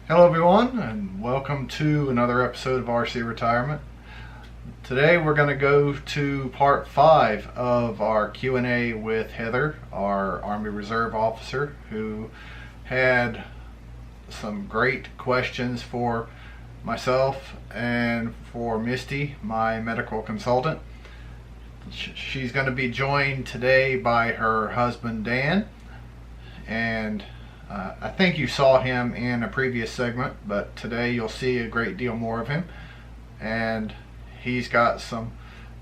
Hello everyone, and welcome to another episode of RC Retirement. Today we're going to go to part 5 of our Q&A with Heather, our Army Reserve officer, who had some great questions for myself and for Misty, my medical consultant. She's going to be joined today by her husband Dan, and I think you saw him in a previous segment, but today you'll see a great deal more of him. And he's got some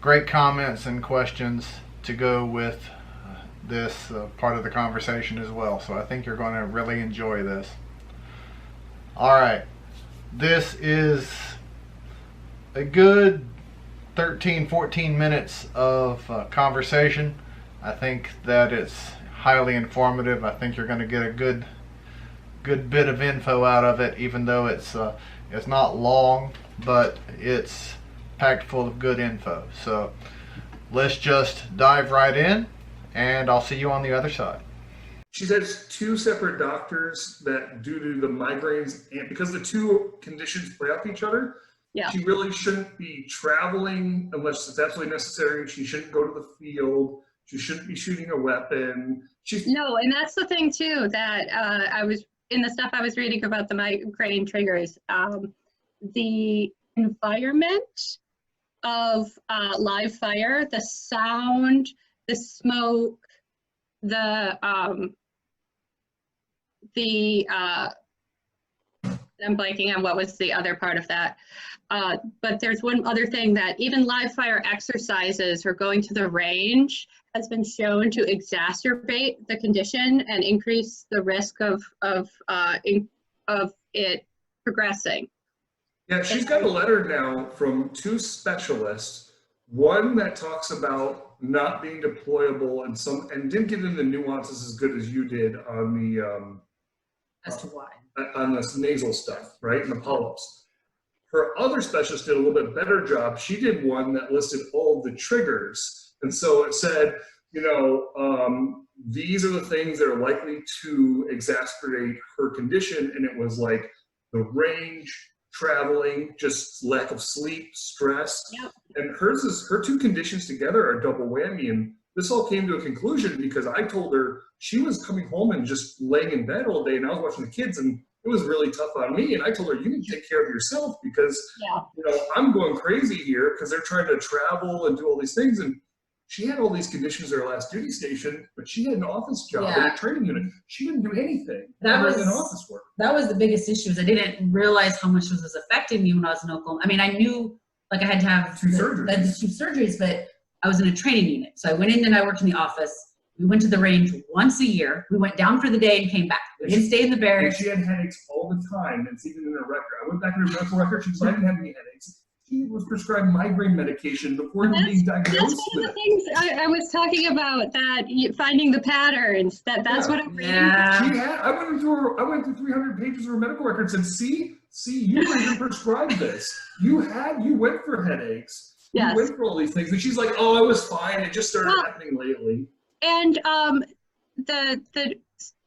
great comments and questions to go with this part of the conversation as well. So I think you're going to really enjoy this. All right. This is a good 13-14 minutes of conversation. I think that it's highly informative. I think you're going to get a good bit of info out of it, even though it's not long, but it's packed full of good info. So let's just dive right in, and I'll see you on the other side. She says 2 separate doctors that due to the migraines and because the 2 conditions play off each other, she really shouldn't be traveling unless it's absolutely necessary. She shouldn't go to the field. She shouldn't be shooting a weapon. No, and that's the thing too, that I was in the stuff I was reading about the migraine triggers. The environment of live fire, the sound, the smoke, I'm blanking on what was the other part of that. But there's one other thing, that even live fire exercises or going to the range has been shown to exacerbate the condition and increase the risk of it progressing. Yeah, she's got a letter now from 2 specialists. One that talks about not being deployable and didn't get into the nuances as good as you did on the as to why. On this nasal stuff, right? And the polyps. Her other specialist did a little bit better job. She did one that listed all of the triggers. And so it said, these are the things that are likely to exacerbate her condition. And it was like the range, traveling, just lack of sleep, stress. Yep. And her 2 conditions together are double whammy. And this all came to a conclusion because I told her she was coming home and just laying in bed all day, and I was watching the kids, and it was really tough on me. And I told her, you need to take care of yourself because I'm going crazy here because they're trying to travel and do all these things. And she had all these conditions at her last duty station, but she had an office job in a training unit. She didn't do anything other than office work. That was the biggest issue. Is I didn't realize how much this was affecting me when I was in Oklahoma. I mean, I knew like I had to have 2 surgeries. 2 surgeries, but I was in a training unit. So I went in and I worked in the office. We went to the range once a year. We went down for the day and came back. We didn't stay in the barracks. And she had headaches all the time. It's even in her record. I went back in her medical record. She said I didn't have any headaches. She was prescribed migraine medication before being diagnosed. That's one of the things I was talking about, that finding the patterns. That's what I'm reading. I went through 300 pages of her medical records and see, you were even prescribed this. You went for headaches. Yes. You went for all these things. And she's like, oh, I was fine. It just started happening lately. And the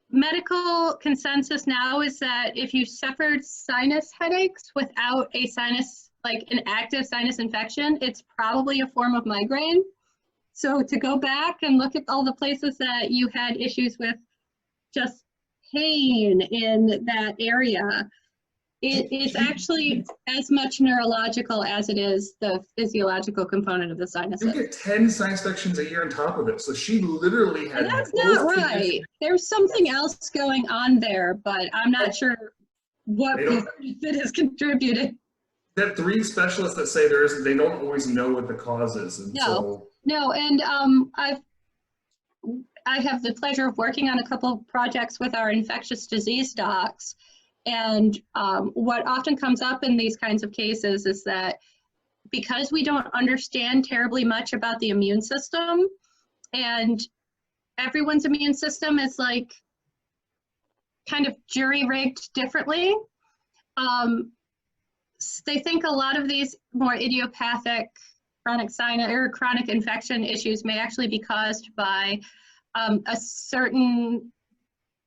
medical consensus now is that if you suffered sinus headaches without a sinus, like an active sinus infection, it's probably a form of migraine. So to go back and look at all the places that you had issues with just pain in that area, it's actually as much neurological as it is the physiological component of the sinuses. You get 10 sinus infections a year on top of it. So she literally had. And that's not right. There's something else going on there, but I'm not sure what it has contributed. There are 3 specialists that say they don't always know what the cause is. And no, and I have the pleasure of working on a couple of projects with our infectious disease docs. And what often comes up in these kinds of cases is that because we don't understand terribly much about the immune system, and everyone's immune system is like kind of jury-rigged differently, they think a lot of these more idiopathic chronic sinus or chronic infection issues may actually be caused by a certain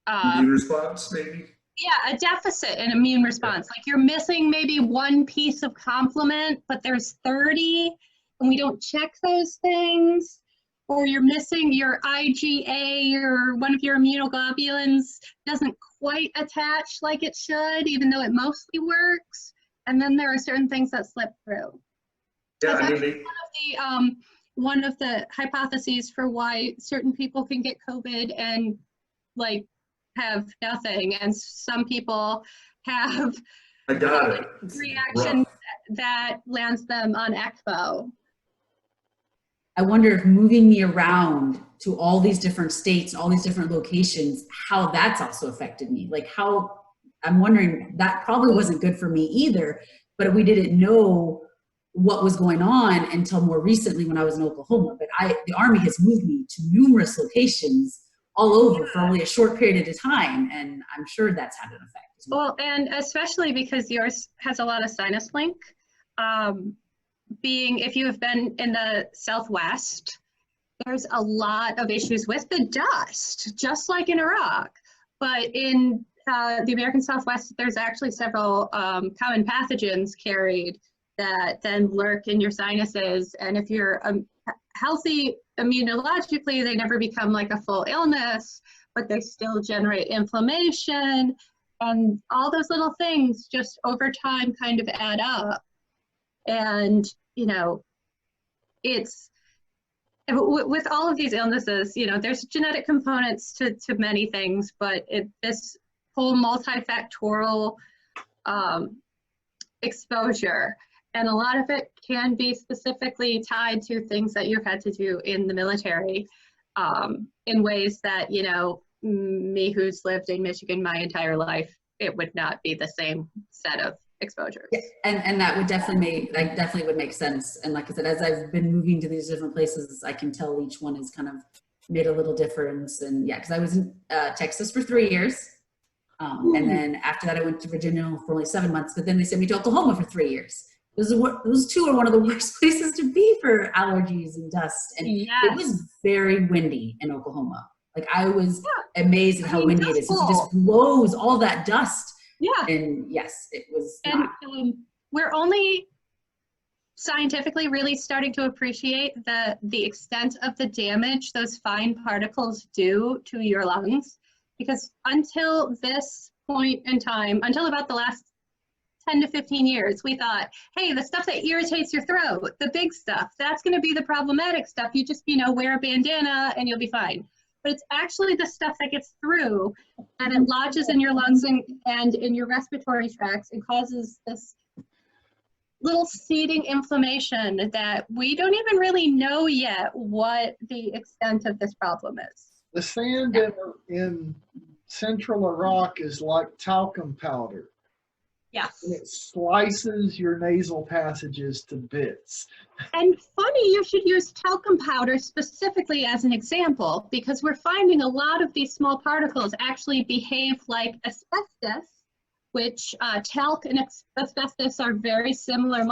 immune response, maybe. Yeah, a deficit in immune response. Like you're missing maybe one piece of complement, but there's 30, and we don't check those things. Or you're missing your IgA or one of your immunoglobulins doesn't quite attach like it should, even though it mostly works. And then there are certain things that slip through. Yeah, That's I mean, actually one of the hypotheses for why certain people can get COVID and like have nothing, and some people have I got it. It's reaction rough. that lands them on ECMO. I wonder if moving me around to all these different states, all these different locations, how that's also affected me. Like how, I'm wondering, that probably wasn't good for me either, but we didn't know what was going on until more recently when I was in Oklahoma. But the Army has moved me to numerous locations all over for only a short period of time, and I'm sure that's had an effect as well. Well, and especially because yours has a lot of sinus link. Being, if you have been in the Southwest, there's a lot of issues with the dust, just like in Iraq. But in the American Southwest, there's actually several common pathogens carried that then lurk in your sinuses. And if you're healthy immunologically, they never become like a full illness, but they still generate inflammation. And all those little things just over time kind of add up. And, you know, it's, with all of these illnesses, you know, there's genetic components to many things, but this whole multifactorial exposure, and a lot of it can be specifically tied to things that you've had to do in the military in ways that, you know, me who's lived in Michigan my entire life, it would not be the same set of exposures. Yeah, and that would definitely would make sense. And like I said, as I've been moving to these different places, I can tell each one has kind of made a little difference. And yeah, because I was in Texas for 3 years. And then after that, I went to Virginia for only 7 months, but then they sent me to Oklahoma for 3 years. Those two are one of the worst places to be for allergies and dust. And yes. It was very windy in Oklahoma. Like I was amazed at how windy it is. It just blows all that dust. Yeah. And yes, it was. And we're only scientifically really starting to appreciate the extent of the damage those fine particles do to your lungs. Because until this point in time, until about the last 10 to 15 years, we thought, hey, the stuff that irritates your throat, the big stuff, that's going to be the problematic stuff. You just, you know, wear a bandana and you'll be fine. But it's actually the stuff that gets through and it lodges in your lungs and in your respiratory tracts and causes this little seeding inflammation that we don't even really know yet what the extent of this problem is. The sand in central Iraq is like talcum powder. Yes. And it slices your nasal passages to bits. And funny, you should use talcum powder specifically as an example, because we're finding a lot of these small particles actually behave like asbestos, which talc and asbestos are very similar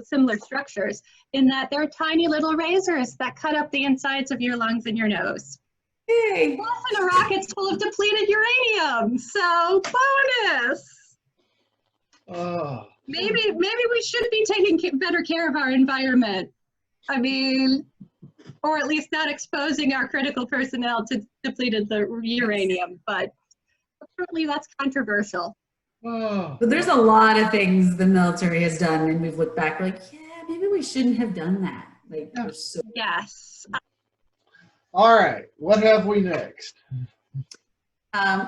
similar structures, in that they're tiny little razors that cut up the insides of your lungs and your nose. Hey. Plus in Iraq, it's full of depleted uranium, so bonus. Maybe we should be taking better care of our environment. I mean, or at least not exposing our critical personnel to depleted uranium, but apparently that's controversial. But there's a lot of things the military has done, and we've looked back, we're like, yeah, maybe we shouldn't have done that. Like, yes. All right, what have we next?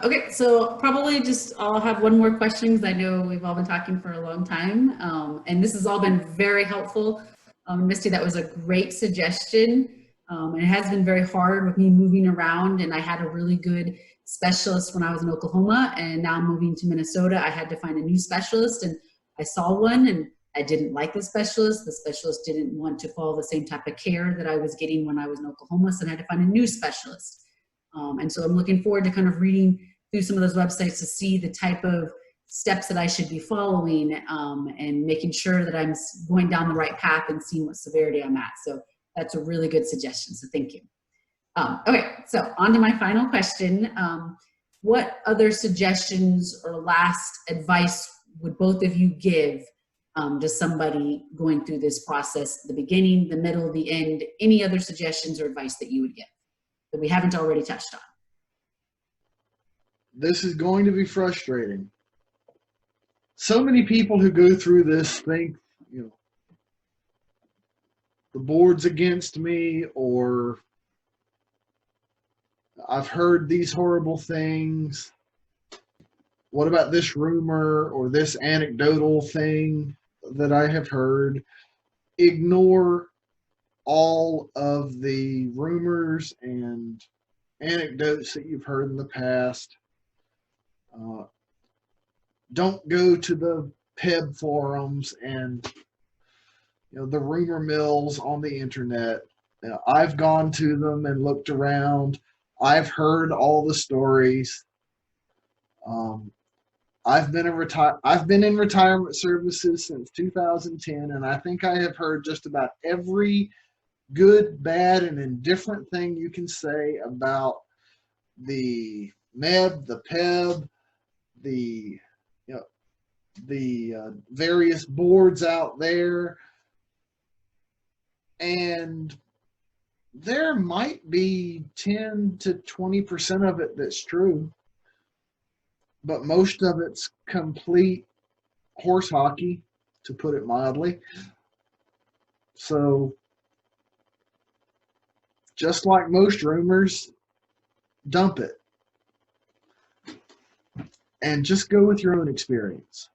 Okay, so probably just I'll have one more question because I know we've all been talking for a long time, and this has all been very helpful. Misty, that was a great suggestion, and it has been very hard with me moving around, and I had a really good specialist when I was in Oklahoma, and now I'm moving to Minnesota. I had to find a new specialist, and I saw one, and I didn't like the specialist. The specialist didn't want to follow the same type of care that I was getting when I was in Oklahoma, so I had to find a new specialist. And so I'm looking forward to kind of reading through some of those websites to see the type of steps that I should be following, and making sure that I'm going down the right path and seeing what severity I'm at. So that's a really good suggestion. So thank you. Okay, so on to my final question. what other suggestions or last advice would both of you give to somebody going through this process, the beginning, the middle, the end? Any other suggestions or advice that you would give that we haven't already touched on? This is going to be frustrating. So many people who go through this think, you know, the board's against me, or I've heard these horrible things. What about this rumor or this anecdotal thing that I have heard? Ignore all of the rumors and anecdotes that you've heard in the past. Don't go to the PEB forums and the rumor mills on the internet. I've gone to them and looked around. I've heard all the stories. I've been in retirement services since 2010, and I think I have heard just about every good, bad, and indifferent thing you can say about the MEB, the PEB, the various boards out there, and there might be 10 to 20% of it that's true, but most of it's complete horse hockey, to put it mildly. So, just like most rumors, dump it. And just go with your own experience.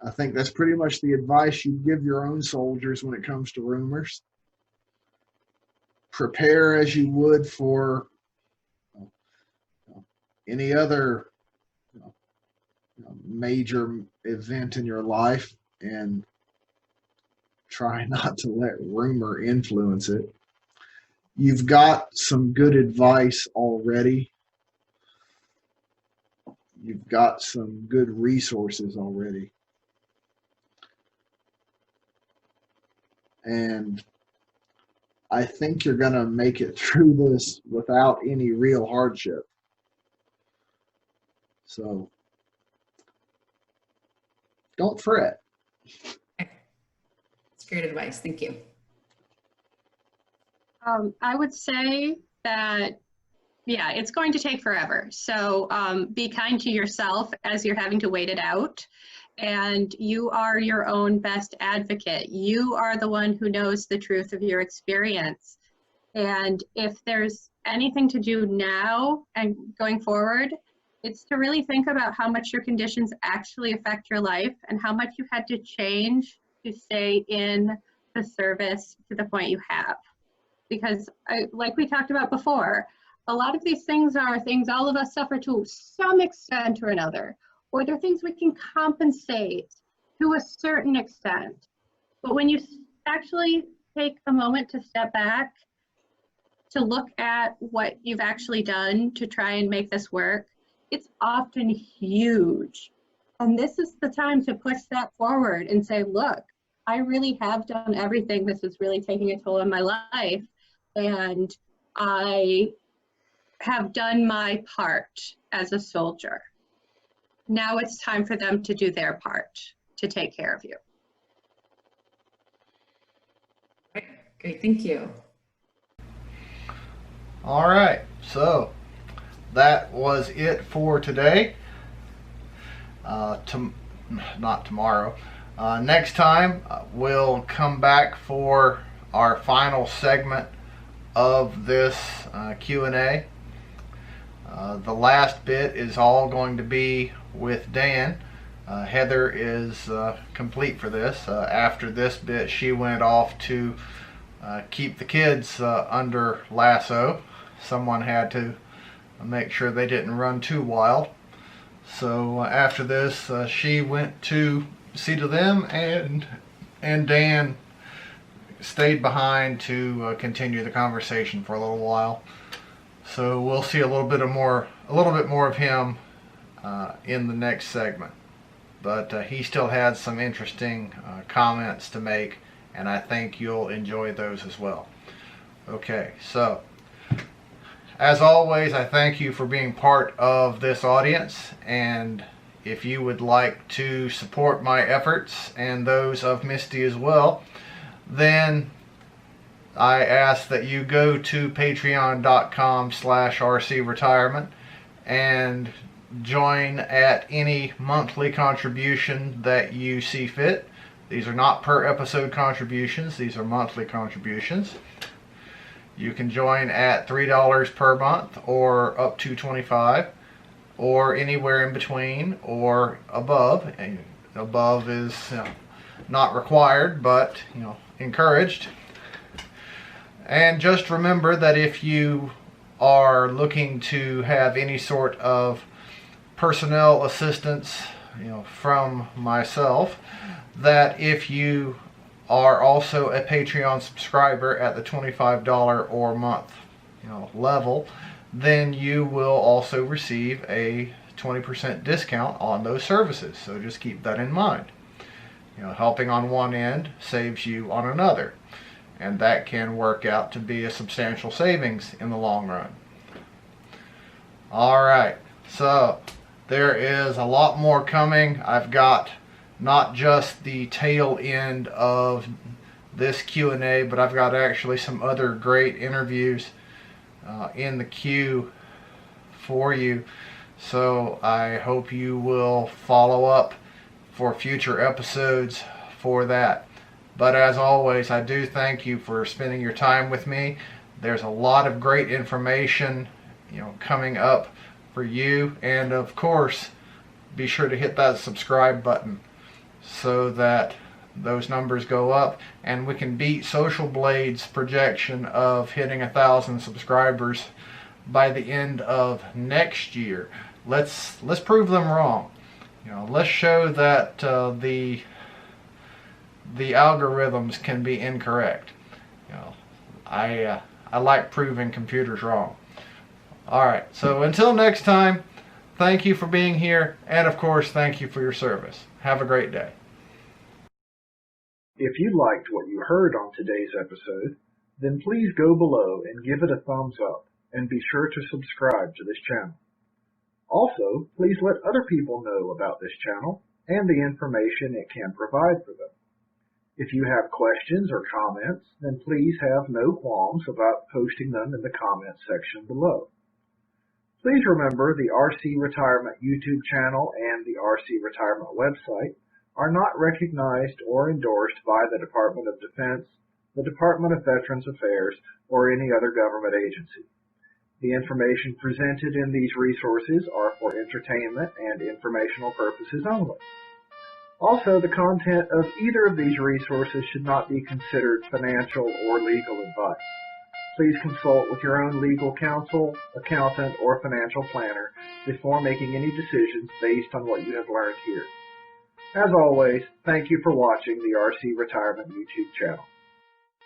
I think that's pretty much the advice you give your own soldiers when it comes to rumors. Prepare as you would for any other major event in your life, and try not to let rumor influence it. You've got some good advice already. You've got some good resources already. And I think you're going to make it through this without any real hardship. So don't fret. That's great advice. Thank you. I would say that, yeah, it's going to take forever. So be kind to yourself as you're having to wait it out. And you are your own best advocate. You are the one who knows the truth of your experience. And if there's anything to do now and going forward, it's to really think about how much your conditions actually affect your life and how much you've had to change to stay in the service to the point you have. Because like we talked about before, a lot of these things are things all of us suffer to some extent or another, or they're things we can compensate to a certain extent. But when you actually take a moment to step back, to look at what you've actually done to try and make this work, it's often huge. And this is the time to push that forward and say, look, I really have done everything. This is really taking a toll on my life. And I have done my part as a soldier. Now it's time for them to do their part to take care of you. Great, thank you. All right, so that was it for today. Not tomorrow. Next time, we'll come back for our final segment of this Q&A. The last bit is all going to be with Dan. Heather is complete for this. After this bit, she went off to keep the kids under lasso. Someone had to make sure they didn't run too wild. So after this, she went to see to them, and Dan stayed behind to continue the conversation for a little while. So we'll see a little bit more of him in the next segment. But he still had some interesting comments to make, and I think you'll enjoy those as well. Okay, so As always, I thank you for being part of this audience, and if you would like to support my efforts and those of Misty as well, then I ask that you go to patreon.com/rcretirement and join at any monthly contribution that you see fit. These are not per episode contributions, these are monthly contributions. You can join at $3 per month or up to $25, or anywhere in between or above. And above is not required, but encouraged. And just remember that if you are looking to have any sort of personnel assistance from myself, that if you are also a Patreon subscriber at the $25 or month level, then you will also receive a 20% discount on those services. So just keep that in mind. Helping on one end saves you on another, and that can work out to be a substantial savings in the long run. Alright, so there is a lot more coming. I've got not just the tail end of this Q&A, but I've got actually some other great interviews in the queue for you. So I hope you will follow up for future episodes for that. But as always, I do thank you for spending your time with me. There's a lot of great information coming up for you, and of course be sure to hit that subscribe button so that those numbers go up and we can beat Social Blade's projection of hitting 1,000 subscribers by the end of next year. Let's prove them wrong. Let's show that the algorithms can be incorrect. I like proving computers wrong. Alright, so until next time, thank you for being here, and of course, thank you for your service. Have a great day. If you liked what you heard on today's episode, then please go below and give it a thumbs up, and be sure to subscribe to this channel. Also, please let other people know about this channel and the information it can provide for them. If you have questions or comments, then please have no qualms about posting them in the comments section below. Please remember the RC Retirement YouTube channel and the RC Retirement website are not recognized or endorsed by the Department of Defense, the Department of Veterans Affairs, or any other government agency. The information presented in these resources are for entertainment and informational purposes only. Also, the content of either of these resources should not be considered financial or legal advice. Please consult with your own legal counsel, accountant, or financial planner before making any decisions based on what you have learned here. As always, thank you for watching the RC Retirement YouTube channel.